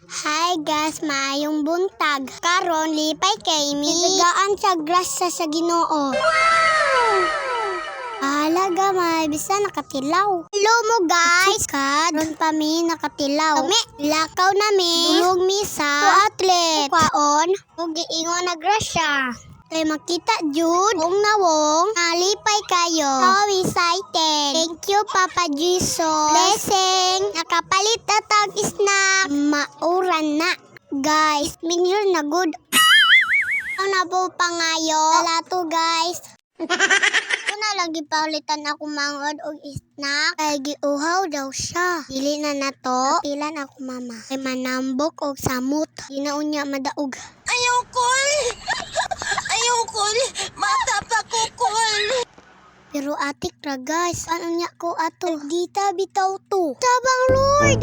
Hi guys, maayong buntag. Karon lipay kay mi. Nagagaan sa grasa sa Ginoo. Alaga may bisa nakatilaw. Hello mo guys. Karon pa mi nakatilaw. Kami lakaw na mi. Dulog mi sa outlet. Kwaon ug giingon na grasya. Kay makita jud kung nawong nalipay kayo. So excited. Thank you Papa Jesus. Blessing. Nakapalit na tag snack. Mauran na. Guys, minyo na good. Ano na po pangayo? Wala to guys. Kuna lang gipaulitan ako mangod og snack. Kay giuhaw daw siya. Dili na nato. Pilan ako mama. Kay manambok og samot. Ginaunya madaog. Ayaw kol! Ayaw kol! Mata pa ko kol! Pero atik ra guys, ano niya ko ato? Dita bitaw to. Tabang Lord!